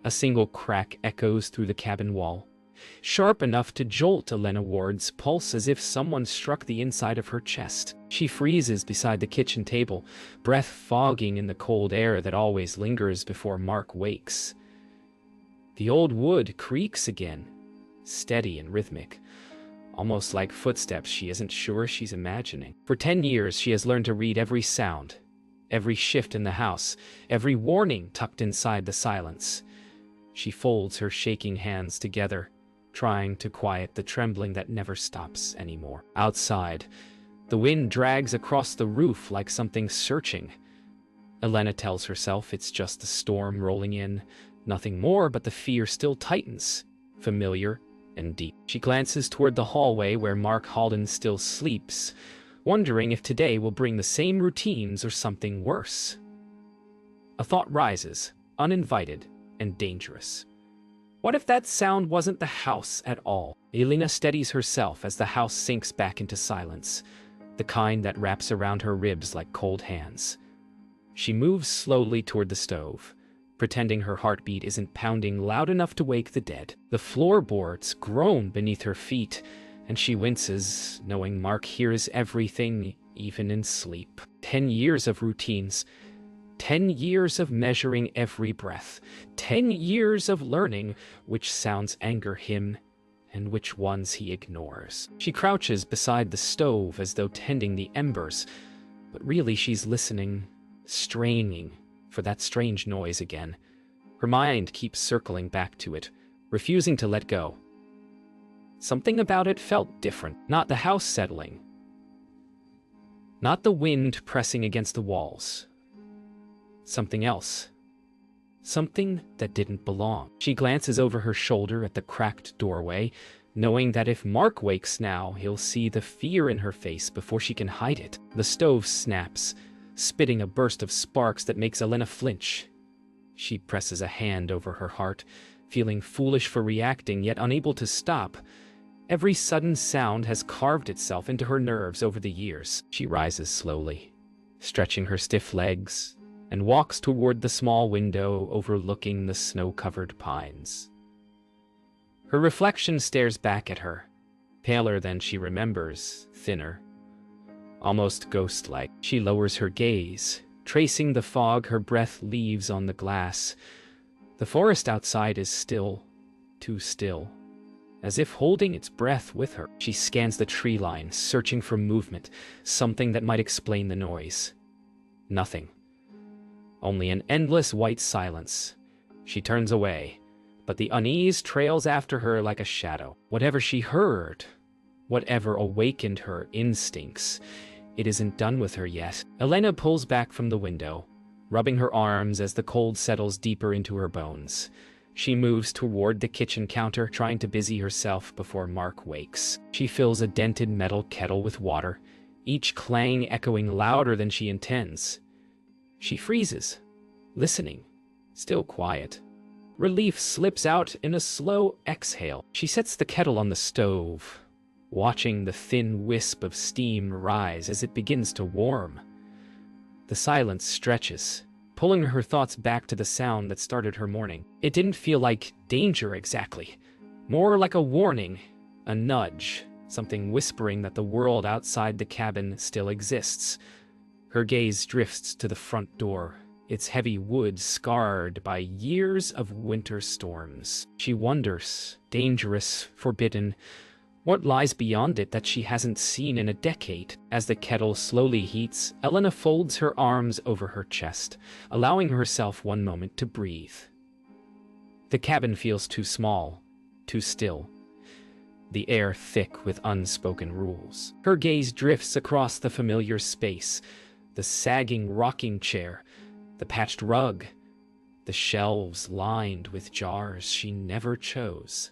A single crack echoes through the cabin wall, sharp enough to jolt Elena Ward's pulse as if someone struck the inside of her chest. She freezes beside the kitchen table, breath fogging in the cold air that always lingers before Mark wakes. The old wood creaks again, steady and rhythmic, almost like footsteps she isn't sure she's imagining. For 10 years, she has learned to read every sound, every shift in the house, every warning tucked inside the silence. She folds her shaking hands together, trying to quiet the trembling that never stops anymore. Outside, the wind drags across the roof like something searching. Elena tells herself it's just the storm rolling in, nothing more, but the fear still tightens, familiar and deep. She glances toward the hallway where Mark Halden still sleeps, wondering if today will bring the same routines or something worse. A thought rises, uninvited and dangerous. What if that sound wasn't the house at all? Elena steadies herself as the house sinks back into silence, the kind that wraps around her ribs like cold hands. She moves slowly toward the stove, pretending her heartbeat isn't pounding loud enough to wake the dead. The floorboards groan beneath her feet, and she winces, knowing Mark hears everything, even in sleep. 10 years of routines, 10 years of measuring every breath, 10 years of learning which sounds anger him and which ones he ignores. She crouches beside the stove as though tending the embers, but really she's listening, straining for that strange noise again. Her mind keeps circling back to it, refusing to let go. Something about it felt different. Not the house settling, not the wind pressing against the walls. Something else. Something that didn't belong. She glances over her shoulder at the cracked doorway, knowing that if Mark wakes now, he'll see the fear in her face before she can hide it. The stove snaps, spitting a burst of sparks that makes Elena flinch. She presses a hand over her heart, feeling foolish for reacting, yet unable to stop. Every sudden sound has carved itself into her nerves over the years. She rises slowly, stretching her stiff legs, and walks toward the small window overlooking the snow-covered pines. Her reflection stares back at her, paler than she remembers, thinner, almost ghost-like. She lowers her gaze, tracing the fog her breath leaves on the glass. The forest outside is still, too still, as if holding its breath with her. She scans the tree line, searching for movement, something that might explain the noise. Nothing. Only an endless white silence. She turns away, but the unease trails after her like a shadow. Whatever she heard, whatever awakened her instincts, it isn't done with her yet. Elena pulls back from the window, rubbing her arms as the cold settles deeper into her bones. She moves toward the kitchen counter, trying to busy herself before Mark wakes. She fills a dented metal kettle with water, each clang echoing louder than she intends. She freezes, listening, still quiet. Relief slips out in a slow exhale. She sets the kettle on the stove, watching the thin wisp of steam rise as it begins to warm. The silence stretches, pulling her thoughts back to the sound that started her morning. It didn't feel like danger exactly, more like a warning, a nudge, something whispering that the world outside the cabin still exists. Her gaze drifts to the front door, its heavy wood scarred by years of winter storms. She wonders, dangerous, forbidden, what lies beyond it that she hasn't seen in a decade. As the kettle slowly heats, Elena folds her arms over her chest, allowing herself one moment to breathe. The cabin feels too small, too still, the air thick with unspoken rules. Her gaze drifts across the familiar space, the sagging rocking chair, the patched rug, the shelves lined with jars she never chose.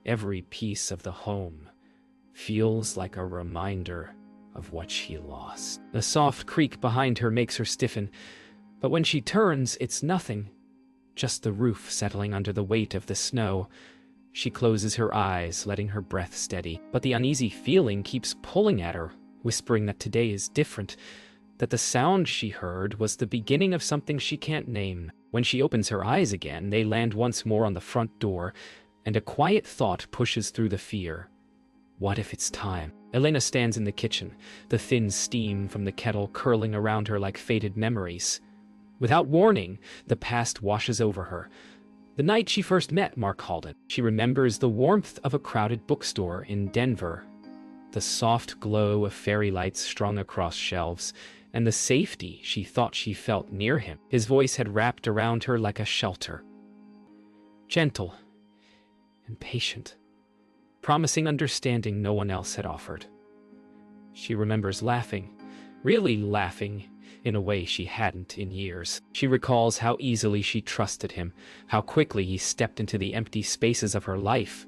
Every piece of the home feels like a reminder of what she lost. The soft creak behind her makes her stiffen, but when she turns, it's nothing, just the roof settling under the weight of the snow. She closes her eyes, letting her breath steady, but the uneasy feeling keeps pulling at her, whispering that today is different, that the sound she heard was the beginning of something she can't name. When she opens her eyes again, they land once more on the front door, and a quiet thought pushes through the fear. What if it's time? Elena stands in the kitchen, the thin steam from the kettle curling around her like faded memories. Without warning, the past washes over her. The night she first met Mark Halden, she remembers the warmth of a crowded bookstore in Denver, the soft glow of fairy lights strung across shelves, and the safety she thought she felt near him. His voice had wrapped around her like a shelter. Gentle and patient, promising understanding no one else had offered. She remembers laughing, really laughing, in a way she hadn't in years. She recalls how easily she trusted him, how quickly he stepped into the empty spaces of her life.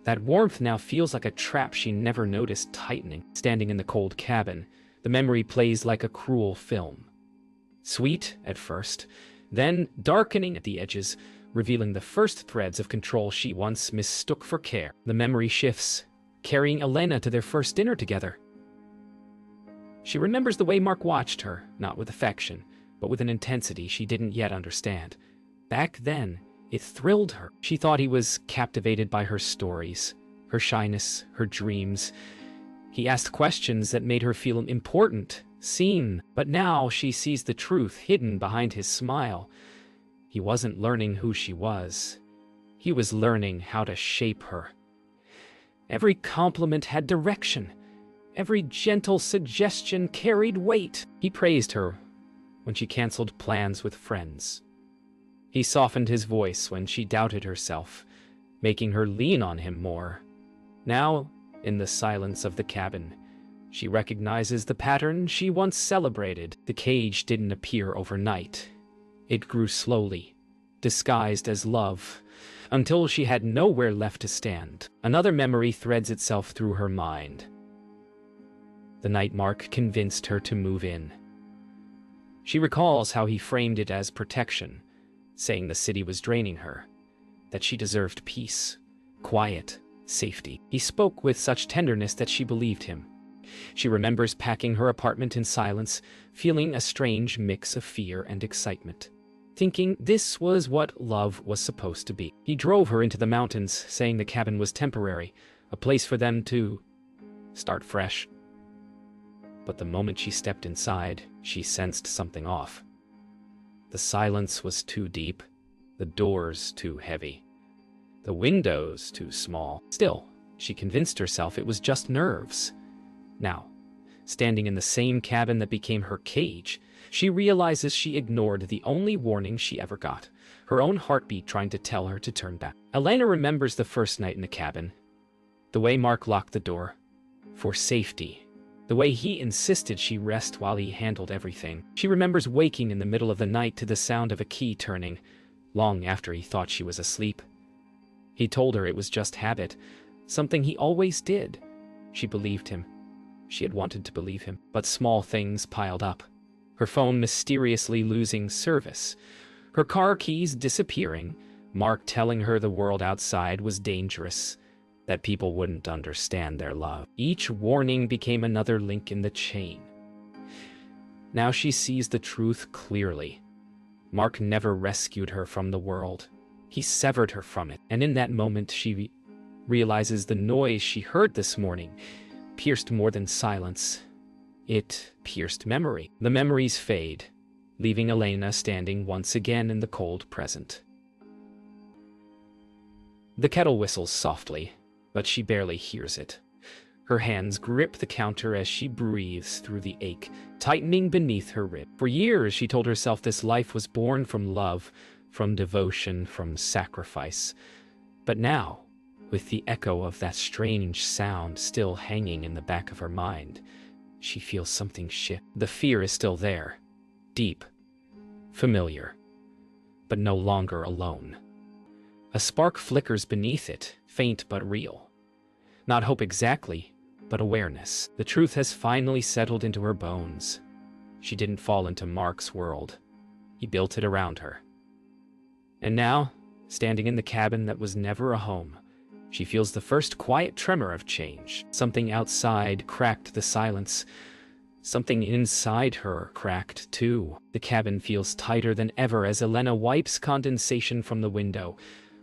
That warmth now feels like a trap she never noticed tightening. Standing in the cold cabin, the memory plays like a cruel film. Sweet at first, then darkening at the edges, revealing the first threads of control she once mistook for care. The memory shifts, carrying Elena to their first dinner together. She remembers the way Mark watched her, not with affection, but with an intensity she didn't yet understand. Back then, it thrilled her. She thought he was captivated by her stories, her shyness, her dreams. He asked questions that made her feel important, seen, but now she sees the truth hidden behind his smile. He wasn't learning who she was. He was learning how to shape her. Every compliment had direction. Every gentle suggestion carried weight. He praised her when she canceled plans with friends. He softened his voice when she doubted herself, making her lean on him more. Now, in the silence of the cabin, she recognizes the pattern she once celebrated. The cage didn't appear overnight. It grew slowly, disguised as love, until she had nowhere left to stand. Another memory threads itself through her mind. The night Mark convinced her to move in. She recalls how he framed it as protection, saying the city was draining her, that she deserved peace, quiet, safety. He spoke with such tenderness that she believed him. She remembers packing her apartment in silence, feeling a strange mix of fear and excitement, thinking this was what love was supposed to be. He drove her into the mountains, saying the cabin was temporary, a place for them to start fresh. But the moment she stepped inside, she sensed something off. The silence was too deep, the doors too heavy, the windows too small. Still, she convinced herself it was just nerves. Now, standing in the same cabin that became her cage, she realizes she ignored the only warning she ever got, her own heartbeat trying to tell her to turn back. Elena remembers the first night in the cabin, the way Mark locked the door, for safety. The way he insisted she rest while he handled everything. She remembers waking in the middle of the night to the sound of a key turning, long after he thought she was asleep. He told her it was just habit, something he always did. She believed him. She had wanted to believe him, but small things piled up. Her phone mysteriously losing service, her car keys disappearing, Mark telling her the world outside was dangerous, that people wouldn't understand their love. Each warning became another link in the chain. Now she sees the truth clearly. Mark never rescued her from the world. He severed her from it, and in that moment she realizes the noise she heard this morning pierced more than silence. It pierced memory. The memories fade, leaving Elena standing once again in the cold present. The kettle whistles softly, but she barely hears it. Her hands grip the counter as she breathes through the ache, tightening beneath her rib. For years, she told herself this life was born from love, from devotion, from sacrifice. But now, with the echo of that strange sound still hanging in the back of her mind, she feels something shift. The fear is still there, deep, familiar, but no longer alone. A spark flickers beneath it, faint but real. Not hope exactly, but awareness. The truth has finally settled into her bones. She didn't fall into Mark's world. He built it around her. And now, standing in the cabin that was never a home, she feels the first quiet tremor of change. Something outside cracked the silence. Something inside her cracked too. The cabin feels tighter than ever as Elena wipes condensation from the window,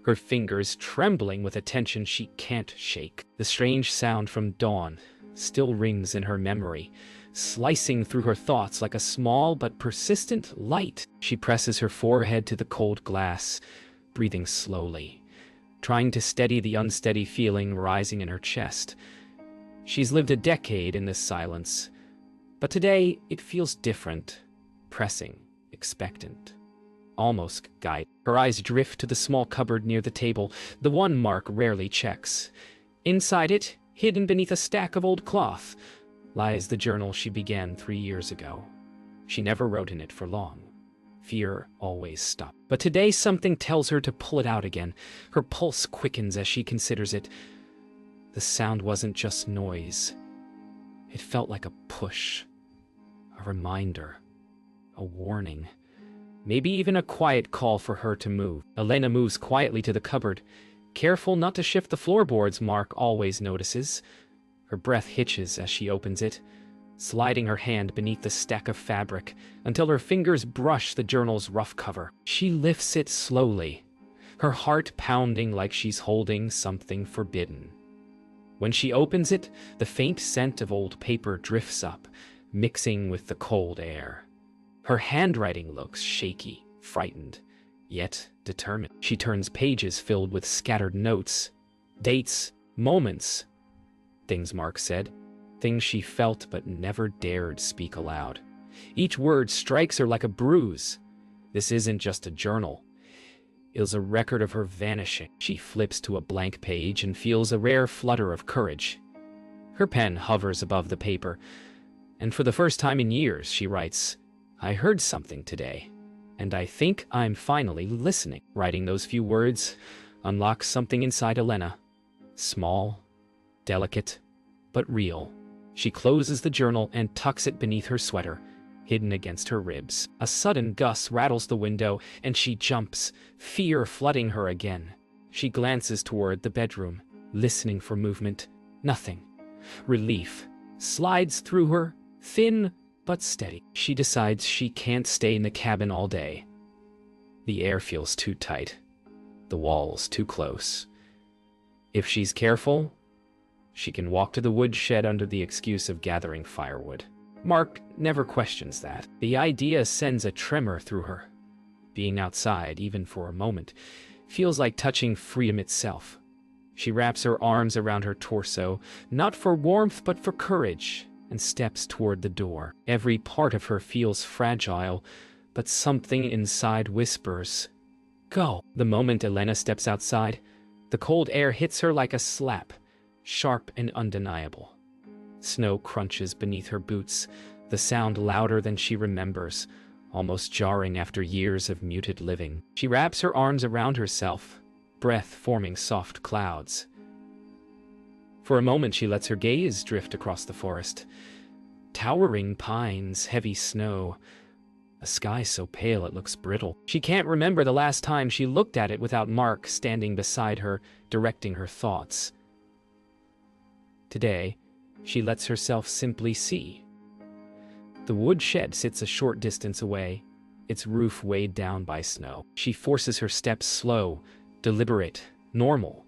her fingers trembling with a tension she can't shake. The strange sound from dawn still rings in her memory, slicing through her thoughts like a small but persistent light. She presses her forehead to the cold glass, breathing slowly, trying to steady the unsteady feeling rising in her chest. She's lived a decade in this silence, but today it feels different, pressing, expectant, almost guided. Her eyes drift to the small cupboard near the table, the one Mark rarely checks. Inside it, hidden beneath a stack of old cloth, lies the journal she began 3 years ago. She never wrote in it for long. Fear always stopped. But today something tells her to pull it out again. Her pulse quickens as she considers it. The sound wasn't just noise. It felt like a push, a reminder, a warning, maybe even a quiet call for her to move. Elena moves quietly to the cupboard, careful not to shift the floorboards Mark always notices. Her breath hitches as she opens it, sliding her hand beneath the stack of fabric until her fingers brush the journal's rough cover. She lifts it slowly, her heart pounding like she's holding something forbidden. When she opens it, the faint scent of old paper drifts up, mixing with the cold air. Her handwriting looks shaky, frightened, yet determined. She turns pages filled with scattered notes, dates, moments. Things Mark said, things she felt but never dared speak aloud. Each word strikes her like a bruise. This isn't just a journal. It is a record of her vanishing. She flips to a blank page and feels a rare flutter of courage. Her pen hovers above the paper, and for the first time in years, she writes, "I heard something today, and I think I'm finally listening." Writing those few words unlocks something inside Elena. Small, delicate, but real. She closes the journal and tucks it beneath her sweater, hidden against her ribs. A sudden gust rattles the window, and she jumps, fear flooding her again. She glances toward the bedroom, listening for movement. Nothing. Relief slides through her, thin but steady. She decides she can't stay in the cabin all day. The air feels too tight, the walls too close. If she's careful, she can walk to the woodshed under the excuse of gathering firewood. Mark never questions that. The idea sends a tremor through her. Being outside, even for a moment, feels like touching freedom itself. She wraps her arms around her torso, not for warmth but for courage, and steps toward the door. Every part of her feels fragile, but something inside whispers, "Go." The moment Elena steps outside, the cold air hits her like a slap, sharp and undeniable. Snow crunches beneath her boots, the sound louder than she remembers, almost jarring after years of muted living. She wraps her arms around herself, breath forming soft clouds. For a moment she lets her gaze drift across the forest. Towering pines, heavy snow, a sky so pale it looks brittle. She can't remember the last time she looked at it without Mark standing beside her, directing her thoughts. Today, she lets herself simply see. The woodshed sits a short distance away, its roof weighed down by snow. She forces her steps slow, deliberate, normal.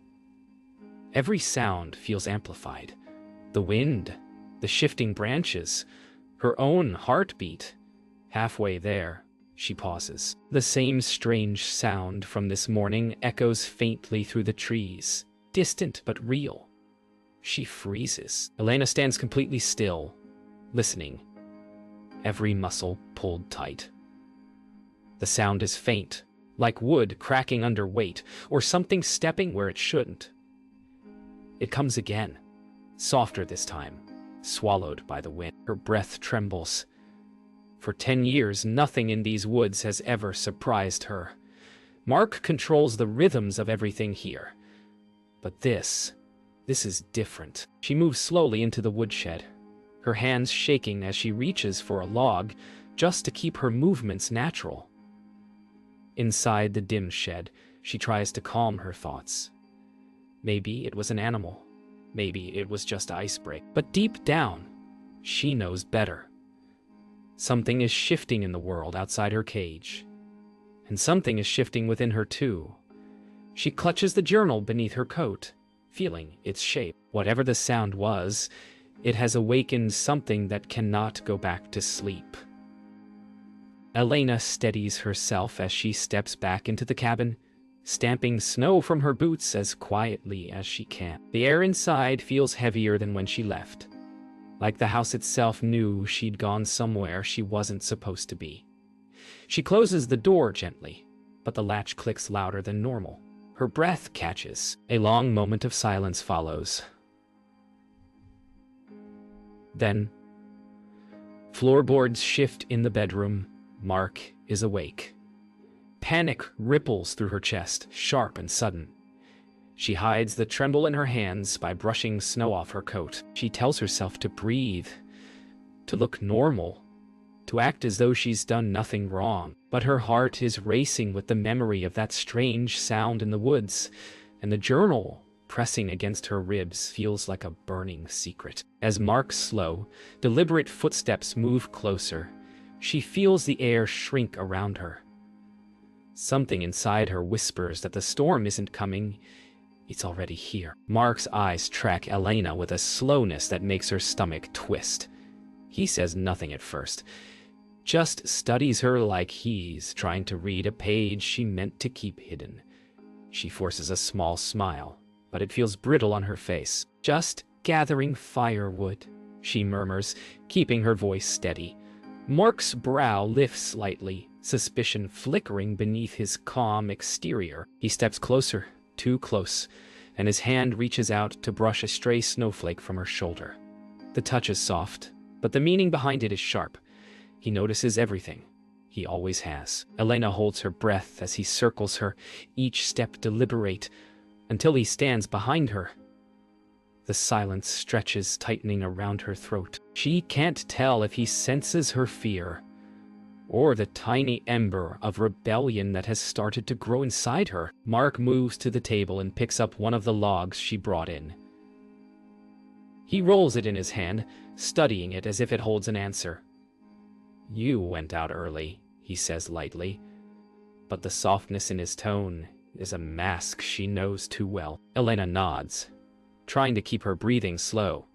Every sound feels amplified. The wind, the shifting branches, her own heartbeat. Halfway there, she pauses. The same strange sound from this morning echoes faintly through the trees, distant but real. She freezes. Elena stands completely still, listening, every muscle pulled tight. The sound is faint, like wood cracking under weight, or something stepping where it shouldn't. It comes again, softer this time, swallowed by the wind. Her breath trembles. For 10 years, nothing in these woods has ever surprised her. Mark controls the rhythms of everything here. But this is different. She moves slowly into the woodshed, her hands shaking as she reaches for a log, just to keep her movements natural. Inside the dim shed, she tries to calm her thoughts. Maybe it was an animal. Maybe it was just ice break. But deep down, she knows better. Something is shifting in the world outside her cage. And something is shifting within her too. She clutches the journal beneath her coat, feeling its shape. Whatever the sound was, it has awakened something that cannot go back to sleep. Elena steadies herself as she steps back into the cabin, stamping snow from her boots as quietly as she can. The air inside feels heavier than when she left, like the house itself knew she'd gone somewhere she wasn't supposed to be. She closes the door gently, but the latch clicks louder than normal. Her breath catches. A long moment of silence follows. Then, floorboards shift in the bedroom. Mark is awake. Panic ripples through her chest, sharp and sudden. She hides the tremble in her hands by brushing snow off her coat. She tells herself to breathe, to look normal, to act as though she's done nothing wrong. But her heart is racing with the memory of that strange sound in the woods, and the journal pressing against her ribs feels like a burning secret. As Mark's slow, deliberate footsteps move closer, she feels the air shrink around her. Something inside her whispers that the storm isn't coming, it's already here. Mark's eyes track Elena with a slowness that makes her stomach twist. He says nothing at first, just studies her like he's trying to read a page she meant to keep hidden. She forces a small smile, but it feels brittle on her face. "Just gathering firewood," she murmurs, keeping her voice steady. Mark's brow lifts slightly, suspicion flickering beneath his calm exterior. He steps closer, too close, and his hand reaches out to brush a stray snowflake from her shoulder. The touch is soft, but the meaning behind it is sharp. He notices everything. He always has. Elena holds her breath as he circles her, each step deliberate, until he stands behind her. The silence stretches, tightening around her throat. She can't tell if he senses her fear, or the tiny ember of rebellion that has started to grow inside her. Mark moves to the table and picks up one of the logs she brought in. He rolls it in his hand, studying it as if it holds an answer. "You went out early," he says lightly, but the softness in his tone is a mask she knows too well. Elena nods, trying to keep her breathing slow.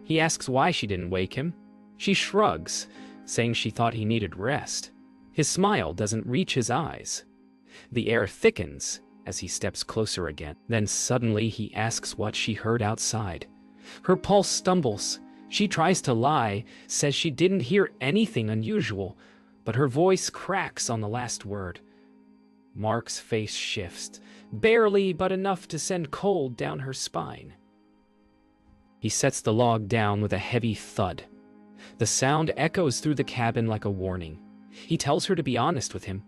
He asks why she didn't wake him. She shrugs, saying she thought he needed rest. His smile doesn't reach his eyes. The air thickens as he steps closer again. Then suddenly he asks what she heard outside. Her pulse stumbles. She tries to lie, says she didn't hear anything unusual, but her voice cracks on the last word. Mark's face shifts, barely but enough to send cold down her spine. He sets the log down with a heavy thud. The sound echoes through the cabin like a warning. He tells her to be honest with him.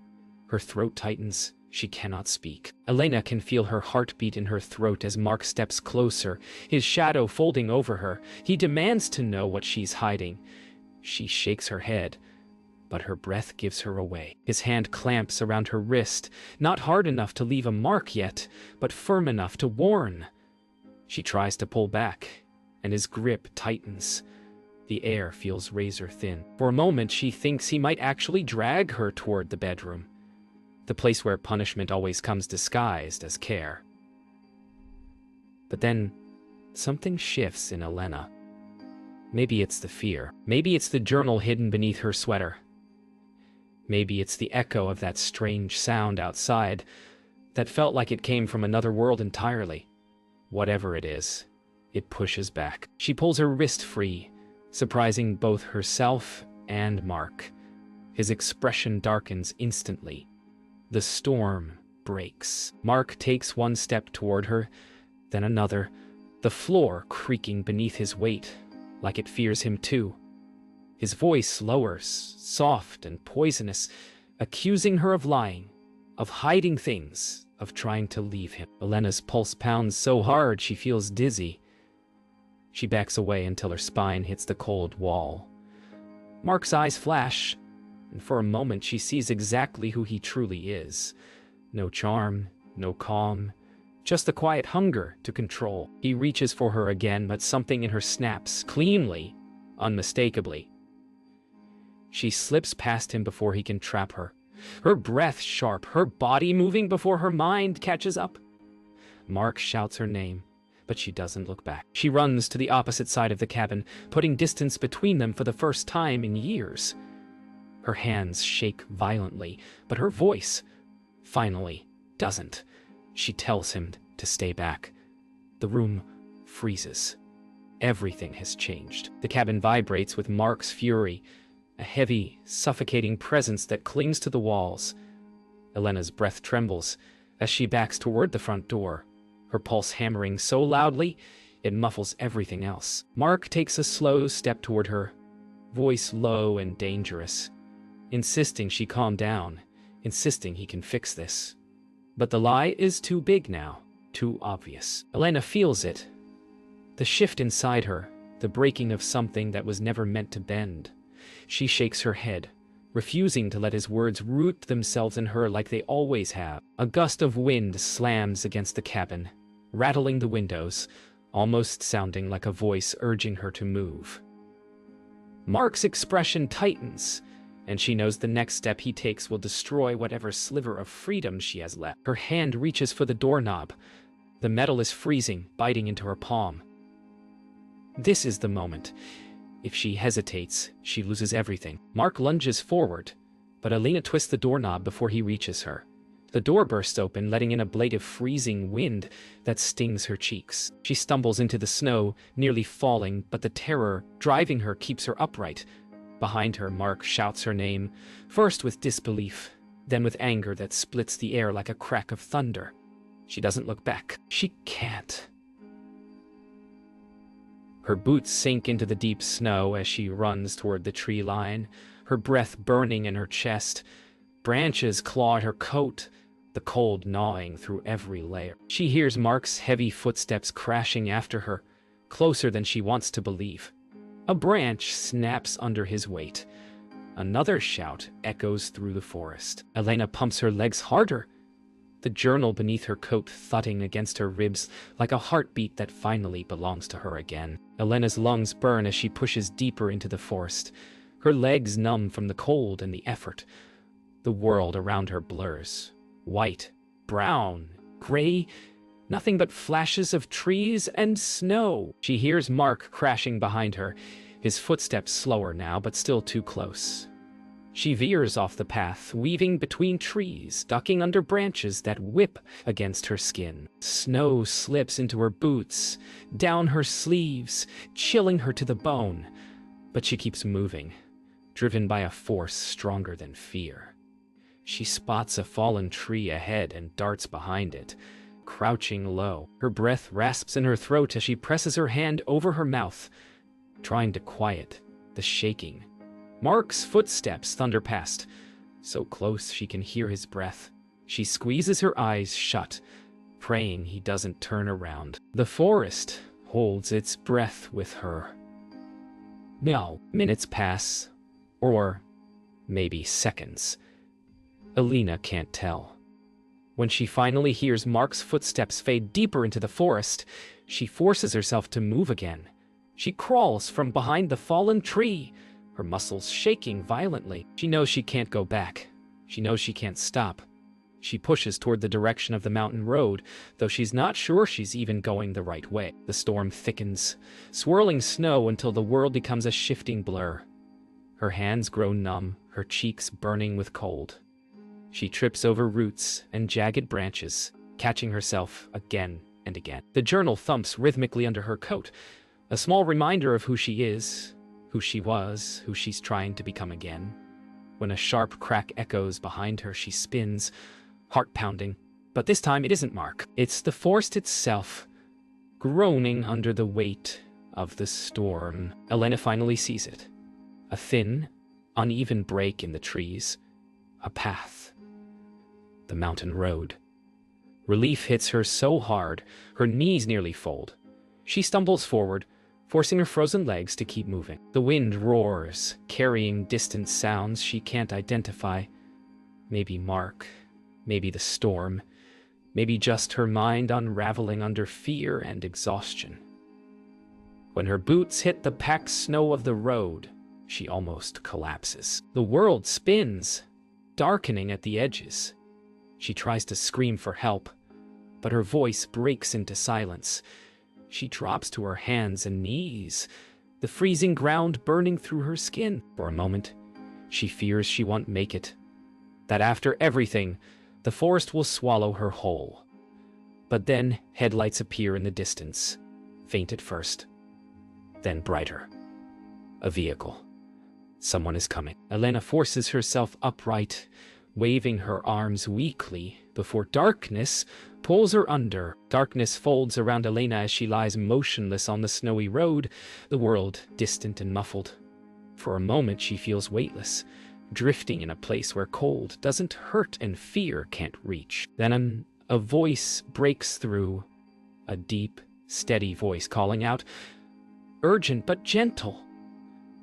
Her throat tightens. She cannot speak. Elena can feel her heartbeat in her throat as Mark steps closer, his shadow folding over her. He demands to know what she's hiding. She shakes her head, but her breath gives her away. His hand clamps around her wrist, not hard enough to leave a mark yet, but firm enough to warn. She tries to pull back, and his grip tightens. The air feels razor thin. For a moment, she thinks he might actually drag her toward the bedroom, the place where punishment always comes disguised as care. But then, something shifts in Elena. Maybe it's the fear. Maybe it's the journal hidden beneath her sweater. Maybe it's the echo of that strange sound outside that felt like it came from another world entirely. Whatever it is, it pushes back. She pulls her wrist free, surprising both herself and Mark. His expression darkens instantly. The storm breaks. Mark takes one step toward her, then another, the floor creaking beneath his weight, like it fears him too. His voice lowers, soft and poisonous, accusing her of lying, of hiding things, of trying to leave him. Elena's pulse pounds so hard she feels dizzy. She backs away until her spine hits the cold wall. Mark's eyes flash, and for a moment she sees exactly who he truly is. No charm, no calm, just the quiet hunger to control. He reaches for her again, but something in her snaps, cleanly, unmistakably. She slips past him before he can trap her. Her breath sharp, her body moving before her mind catches up. Mark shouts her name, but she doesn't look back. She runs to the opposite side of the cabin, putting distance between them for the first time in years. Her hands shake violently, but her voice, finally, doesn't. She tells him to stay back. The room freezes. Everything has changed. The cabin vibrates with Mark's fury, a heavy, suffocating presence that clings to the walls. Elena's breath trembles as she backs toward the front door, her pulse hammering so loudly it muffles everything else. Mark takes a slow step toward her, voice low and dangerous, insisting she calm down, insisting he can fix this. But the lie is too big now, too obvious. Elena feels it. The shift inside her, the breaking of something that was never meant to bend. She shakes her head, refusing to let his words root themselves in her like they always have. A gust of wind slams against the cabin, rattling the windows, almost sounding like a voice urging her to move. Mark's expression tightens, and she knows the next step he takes will destroy whatever sliver of freedom she has left. Her hand reaches for the doorknob. The metal is freezing, biting into her palm. This is the moment. If she hesitates, she loses everything. Mark lunges forward, but Elena twists the doorknob before he reaches her. The door bursts open, letting in a blade of freezing wind that stings her cheeks. She stumbles into the snow, nearly falling, but the terror driving her keeps her upright. Behind her, Mark shouts her name, first with disbelief, then with anger that splits the air like a crack of thunder. She doesn't look back. She can't. Her boots sink into the deep snow as she runs toward the tree line, her breath burning in her chest. Branches claw at her coat, the cold gnawing through every layer. She hears Mark's heavy footsteps crashing after her, closer than she wants to believe. A branch snaps under his weight. Another shout echoes through the forest. Elena pumps her legs harder, the journal beneath her coat thudding against her ribs like a heartbeat that finally belongs to her again. Elena's lungs burn as she pushes deeper into the forest, her legs numb from the cold and the effort. The world around her blurs. White, brown, gray, nothing but flashes of trees and snow. She hears Mark crashing behind her, his footsteps slower now, but still too close. She veers off the path, weaving between trees, ducking under branches that whip against her skin. Snow slips into her boots, down her sleeves, chilling her to the bone. But she keeps moving, driven by a force stronger than fear. She spots a fallen tree ahead and darts behind it, crouching low. Her breath rasps in her throat as she presses her hand over her mouth, trying to quiet the shaking. Mark's footsteps thunder past, so close she can hear his breath. She squeezes her eyes shut, praying he doesn't turn around. The forest holds its breath with her. Now, minutes pass, or maybe seconds. Elena can't tell. When she finally hears Mark's footsteps fade deeper into the forest, she forces herself to move again. She crawls from behind the fallen tree, her muscles shaking violently. She knows she can't go back. She knows she can't stop. She pushes toward the direction of the mountain road, though she's not sure she's even going the right way. The storm thickens, swirling snow until the world becomes a shifting blur. Her hands grow numb, her cheeks burning with cold. She trips over roots and jagged branches, catching herself again and again. The journal thumps rhythmically under her coat, a small reminder of who she is, who she was, who she's trying to become again. When a sharp crack echoes behind her, she spins, heart pounding. But this time it isn't Mark. It's the forest itself, groaning under the weight of the storm. Elena finally sees it. A thin, uneven break in the trees. A path. The mountain road. Relief hits her so hard, her knees nearly fold. She stumbles forward, forcing her frozen legs to keep moving. The wind roars, carrying distant sounds she can't identify. Maybe Mark, maybe the storm, maybe just her mind unraveling under fear and exhaustion. When her boots hit the packed snow of the road, She almost collapses. The world spins, darkening at the edges. She tries to scream for help, but her voice breaks into silence. She drops to her hands and knees, the freezing ground burning through her skin. For a moment, she fears she won't make it, that after everything, the forest will swallow her whole. But then headlights appear in the distance, faint at first, then brighter. A vehicle. Someone is coming. Elena forces herself upright, waving her arms weakly before darkness pulls her under. Darkness folds around Elena as she lies motionless on the snowy road, the world distant and muffled. For a moment she feels weightless, drifting in a place where cold doesn't hurt and fear can't reach. Then a voice breaks through, a deep, steady voice calling out, urgent but gentle.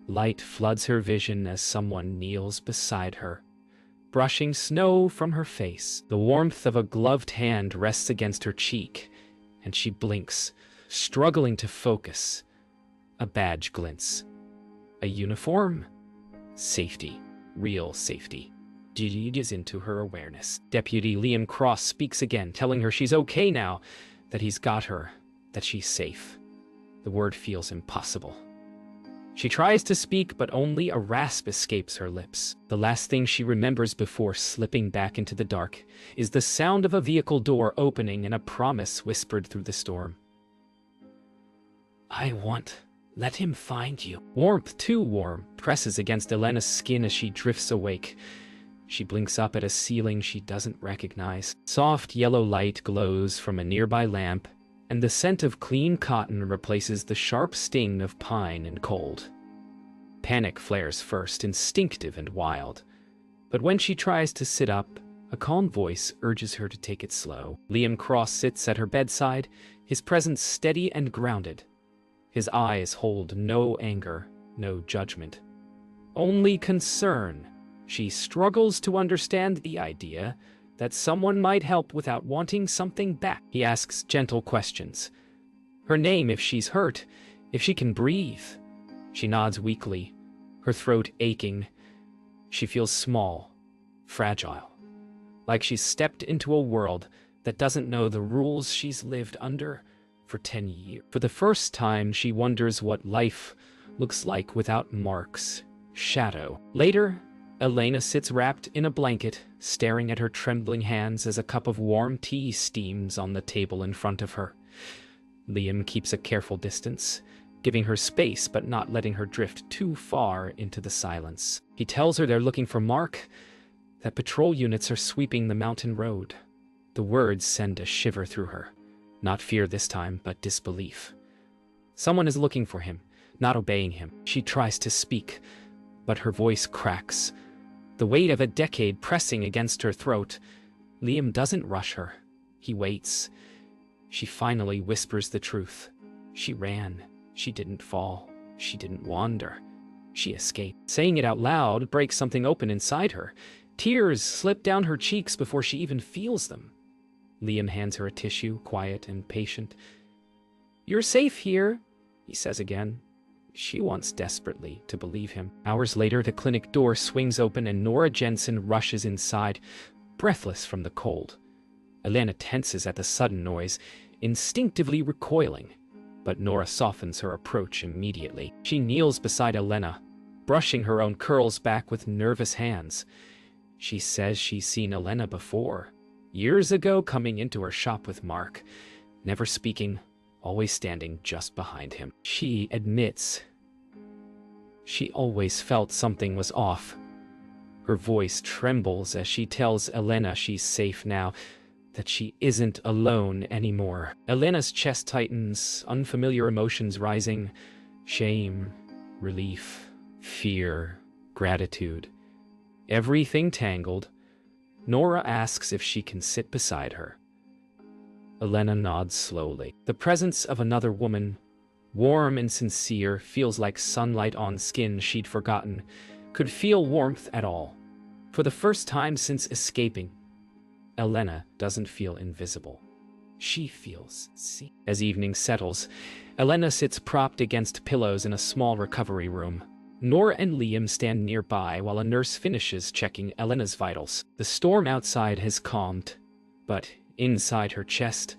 Light floods her vision as someone kneels beside her, brushing snow from her face. The warmth of a gloved hand rests against her cheek, and she blinks, struggling to focus. A badge glints. A uniform? Safety. Real safety. Jigs into her awareness. Deputy Liam Cross speaks again, telling her she's okay now, that he's got her, that she's safe. The word feels impossible. She tries to speak, but only a rasp escapes her lips. The last thing she remembers before slipping back into the dark is the sound of a vehicle door opening and a promise whispered through the storm. Let him find you. Warmth, too warm, presses against Elena's skin as she drifts awake. She blinks up at a ceiling she doesn't recognize. Soft yellow light glows from a nearby lamp, and the scent of clean cotton replaces the sharp sting of pine and cold. Panic flares first, instinctive and wild. But when she tries to sit up, a calm voice urges her to take it slow. Liam Cross sits at her bedside, his presence steady and grounded. His eyes hold no anger, no judgment, only concern. She struggles to understand the idea that someone might help without wanting something back. He asks gentle questions. Her name if she's hurt, if she can breathe. She nods weakly, her throat aching. She feels small, fragile, like she's stepped into a world that doesn't know the rules she's lived under for 10 years. For the first time, she wonders what life looks like without Mark's shadow. Later, Elena sits wrapped in a blanket, staring at her trembling hands as a cup of warm tea steams on the table in front of her. Liam keeps a careful distance, giving her space but not letting her drift too far into the silence. He tells her they're looking for Mark, that patrol units are sweeping the mountain road. The words send a shiver through her. Not fear this time, but disbelief. Someone is looking for him, not obeying him. She tries to speak, but her voice cracks, the weight of a decade pressing against her throat. Liam doesn't rush her. He waits. She finally whispers the truth. She ran. She didn't fall. She didn't wander. She escaped. Saying it out loud breaks something open inside her. Tears slip down her cheeks before she even feels them. Liam hands her a tissue, quiet and patient. "You're safe here," he says again. She wants desperately to believe him. Hours later, the clinic door swings open and Nora Jensen rushes inside, breathless from the cold. Elena tenses at the sudden noise, instinctively recoiling, but Nora softens her approach immediately. She kneels beside Elena, brushing her own curls back with nervous hands. She says she's seen Elena before, years ago coming into her shop with Mark, never speaking, always standing just behind him. She admits she always felt something was off. Her voice trembles as she tells Elena she's safe now, that she isn't alone anymore. Elena's chest tightens, unfamiliar emotions rising. Shame, relief, fear, gratitude. Everything tangled. Nora asks if she can sit beside her. Elena nods slowly. The presence of another woman, warm and sincere, feels like sunlight on skin she'd forgotten, could feel warmth at all. For the first time since escaping, Elena doesn't feel invisible. She feels seen. As evening settles, Elena sits propped against pillows in a small recovery room. Nora and Liam stand nearby while a nurse finishes checking Elena's vitals. The storm outside has calmed, but inside her chest,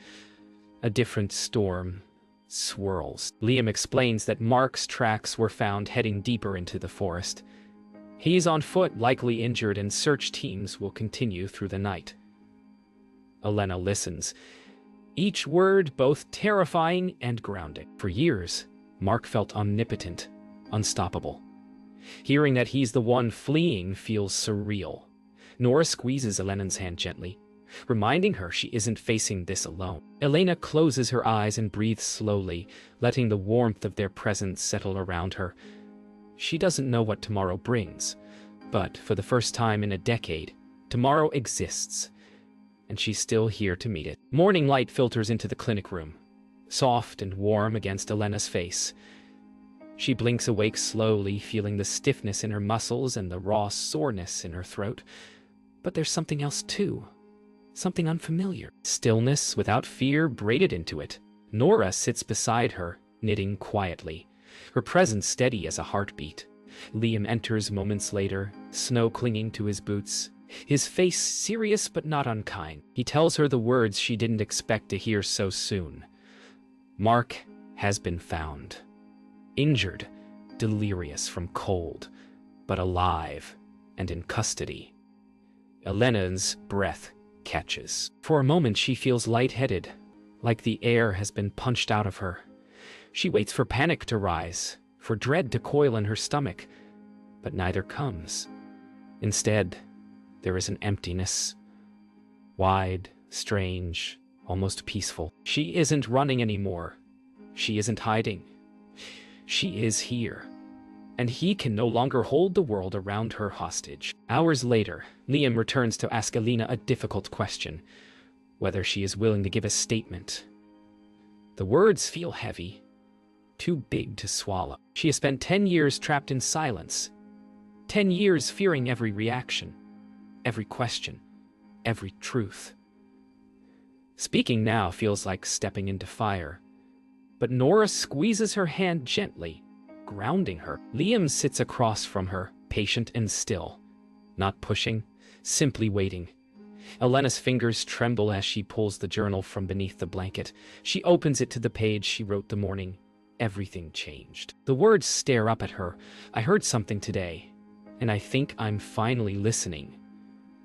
a different storm swirls. Liam explains that Mark's tracks were found heading deeper into the forest. He's on foot, likely injured, and search teams will continue through the night. Elena listens, each word both terrifying and grounding. For years, Mark felt omnipotent, unstoppable. Hearing that he's the one fleeing feels surreal. Nora squeezes Elena's hand gently, reminding her she isn't facing this alone. Elena closes her eyes and breathes slowly, letting the warmth of their presence settle around her. She doesn't know what tomorrow brings, but for the first time in a decade, tomorrow exists, and she's still here to meet it. Morning light filters into the clinic room, soft and warm against Elena's face. She blinks awake slowly, feeling the stiffness in her muscles and the raw soreness in her throat. But there's something else too. Something unfamiliar. Stillness without fear braided into it. Nora sits beside her, knitting quietly, her presence steady as a heartbeat. Liam enters moments later, snow clinging to his boots, his face serious but not unkind. He tells her the words she didn't expect to hear so soon. Mark has been found. Injured, delirious from cold, but alive and in custody. Elena's breath catches. For a moment she feels lightheaded, like the air has been punched out of her. She waits for panic to rise, for dread to coil in her stomach, but neither comes. Instead, there is an emptiness. Wide, strange, almost peaceful. She isn't running anymore. She isn't hiding. She is here, and he can no longer hold the world around her hostage. Hours later, Liam returns to ask Elena a difficult question, whether she is willing to give a statement. The words feel heavy, too big to swallow. She has spent 10 years trapped in silence, 10 years fearing every reaction, every question, every truth. Speaking now feels like stepping into fire. But Nora squeezes her hand gently, grounding her. Liam sits across from her, patient and still, not pushing, simply waiting. Elena's fingers tremble as she pulls the journal from beneath the blanket. She opens it to the page she wrote the morning. Everything changed. The words stare up at her. I heard something today, and I think I'm finally listening.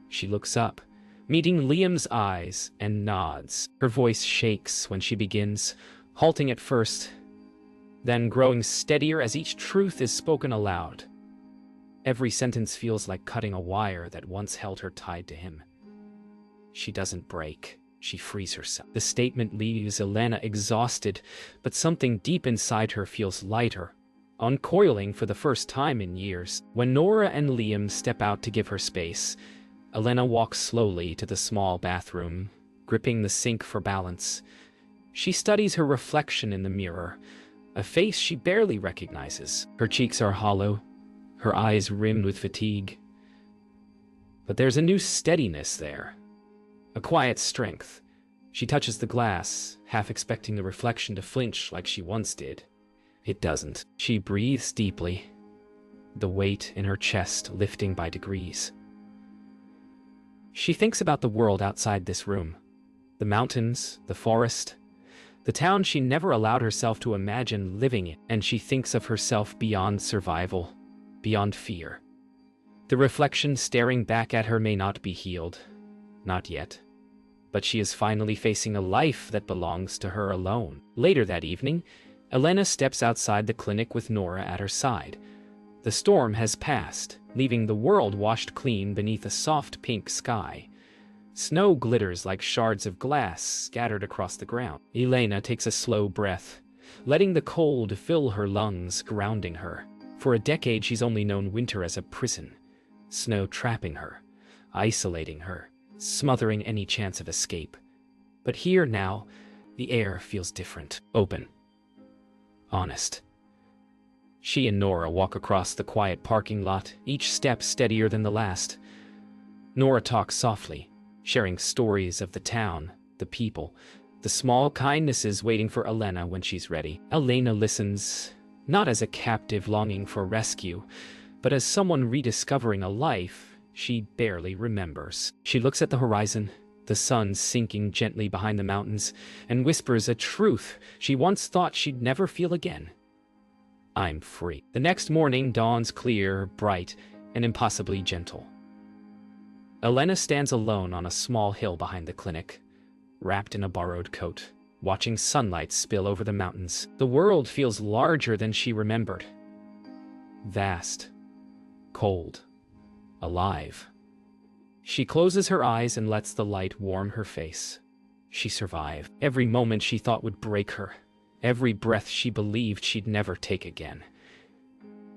She looks up, meeting Liam's eyes, and nods. Her voice shakes when she begins, halting at first, then growing steadier as each truth is spoken aloud. Every sentence feels like cutting a wire that once held her tied to him. She doesn't break. She frees herself. The statement leaves Elena exhausted, but something deep inside her feels lighter, uncoiling for the first time in years. When Nora and Liam step out to give her space, Elena walks slowly to the small bathroom, gripping the sink for balance. She studies her reflection in the mirror, a face she barely recognizes. Her cheeks are hollow, her eyes rimmed with fatigue. But there's a new steadiness there, a quiet strength. She touches the glass, half expecting the reflection to flinch like she once did. It doesn't. She breathes deeply, the weight in her chest lifting by degrees. She thinks about the world outside this room, the mountains, the forest, the town she never allowed herself to imagine living in, and she thinks of herself beyond survival, beyond fear. The reflection staring back at her may not be healed, not yet, but she is finally facing a life that belongs to her alone. Later that evening, Elena steps outside the clinic with Nora at her side. The storm has passed, leaving the world washed clean beneath a soft pink sky. Snow glitters like shards of glass scattered across the ground. Elena takes a slow breath, letting the cold fill her lungs, grounding her. For a decade, she's only known winter as a prison, snow trapping her, isolating her, smothering any chance of escape. But here now, the air feels different, open, honest. She and Nora walk across the quiet parking lot, each step steadier than the last. Nora talks softly, sharing stories of the town, the people, the small kindnesses waiting for Elena when she's ready. Elena listens, not as a captive longing for rescue, but as someone rediscovering a life she barely remembers. She looks at the horizon, the sun sinking gently behind the mountains, and whispers a truth she once thought she'd never feel again. I'm free. The next morning dawns clear, bright, and impossibly gentle. Elena stands alone on a small hill behind the clinic, wrapped in a borrowed coat, watching sunlight spill over the mountains. The world feels larger than she remembered. Vast, cold, alive. She closes her eyes and lets the light warm her face. She survived. Every moment she thought would break her, every breath she believed she'd never take again.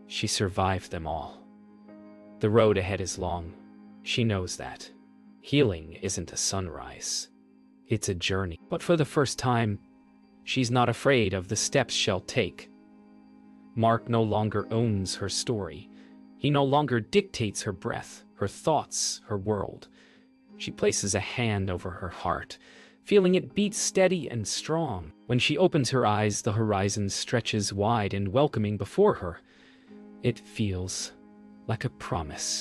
She survived them all. The road ahead is long. She knows that. Healing isn't a sunrise. It's a journey. But for the first time, she's not afraid of the steps she'll take. Mark no longer owns her story. He no longer dictates her breath, her thoughts, her world. She places a hand over her heart, feeling it beat steady and strong. When she opens her eyes, the horizon stretches wide and welcoming before her. It feels like a promise.